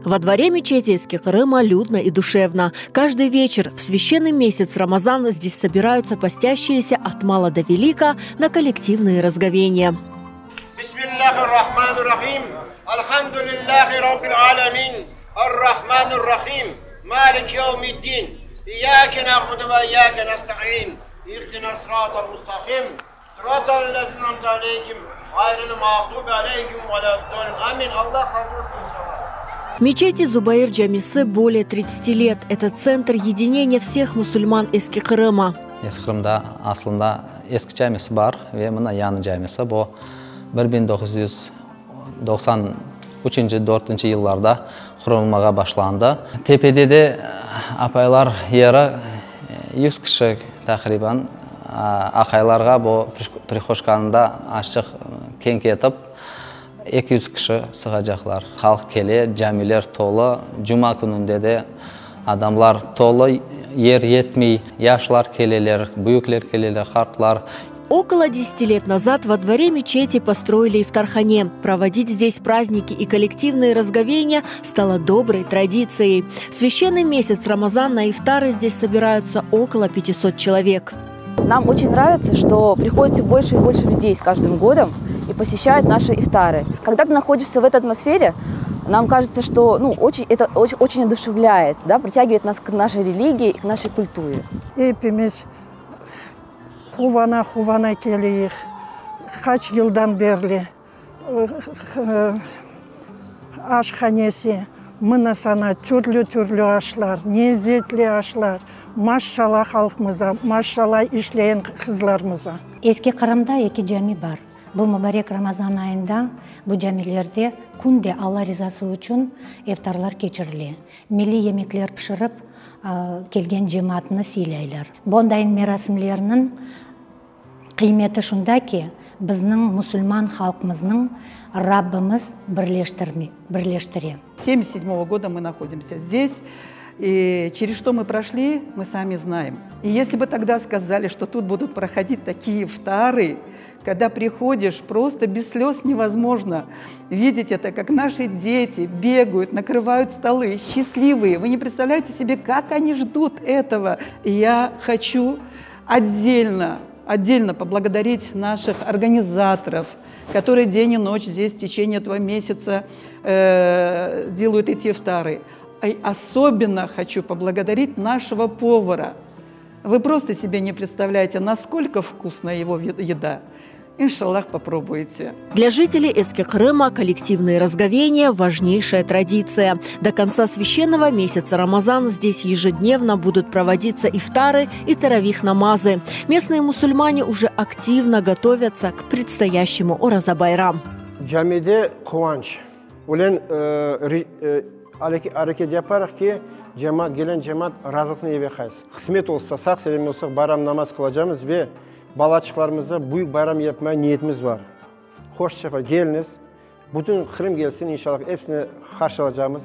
Во дворе мечети Эски-Кырыма людно и душевно. Каждый вечер в священный месяц Рамазана здесь собираются постящиеся от мала до велика на коллективные разговения. Мечети Зубайыр Джамисы более 30 лет. Это центр единения всех мусульман Эски-Кырыма. Эски-Кырымда aslında eski camisi var ve mına yanı camisi bu 1993-4 yıllarda kurulmaya başlandı. Tepede de apaylar yeri 100 kişi takriben akaylarga bu prixoşkanında açık keng etip 200 kişi sığacaklar. Halk kele, camiler tolu, cuma gününde de adamlar tolu, yer yetmey, yaşlar keleler, büyükler keleler, harplar. Около 10 лет назад во дворе мечети построили ифтархане. Проводить здесь праздники и коллективные разговения стало доброй традицией. В священный месяц Рамазан на ифтары здесь собираются около 500 человек. Нам очень нравится, что приходит все больше и больше людей с каждым годом и посещают наши ифтары. Когда ты находишься в этой атмосфере, нам кажется, что это очень одушевляет, да, притягивает нас к нашей религии и к нашей культуре. Хувана келейік, қач жылдан берлі ашханесі, мына сана түрлі ашлар, незетлі ашлар, машшала халқымыза, машшала ишлейін қызларымыза. Эски-Кырымда 2 жами бар. Бұл Мубарек Рамазан айында бұл жамилерде күнде Алла ризасы үшін ифтарлар кечірілі. Милли емеклер пішіріп, келген жематыны сыйлайлар. Бондайын мерасымлерінің қиметі шунда ки, біздің мусульман халқымыздың Раббымыз бірлештіре. 1977 года мы находимся здесь, и через что мы прошли, мы сами знаем. И если бы тогда сказали, что тут будут проходить такие ифтары, когда приходишь, просто без слез невозможно видеть это, как наши дети бегают, накрывают столы, счастливые. Вы не представляете себе, как они ждут этого. И я хочу отдельно поблагодарить наших организаторов, которые день и ночь здесь в течение этого месяца делают эти ифтары. И особенно хочу поблагодарить нашего повара. Вы просто себе не представляете, насколько вкусная его еда. Иншаллах, попробуйте. Для жителей Эски-Кырыма коллективные разговения – важнейшая традиция. До конца священного месяца Рамазан здесь ежедневно будут проводиться ифтары и таравих-намазы. Местные мусульмане уже активно готовятся к предстоящему Ораза-байрам. Camide kıvanç. Ulen hareket yaparak ki gelen cemaat razılıkını eve kays. Kısmet olsa, sağ selim olsak bayram namaz kılacağımız ve balaçıklarımızda büyük bayram yapmaya niyetimiz var. Hoş şefa geliniz. Bütün Kırım gelsin inşallah hepsini karşılayacağımız.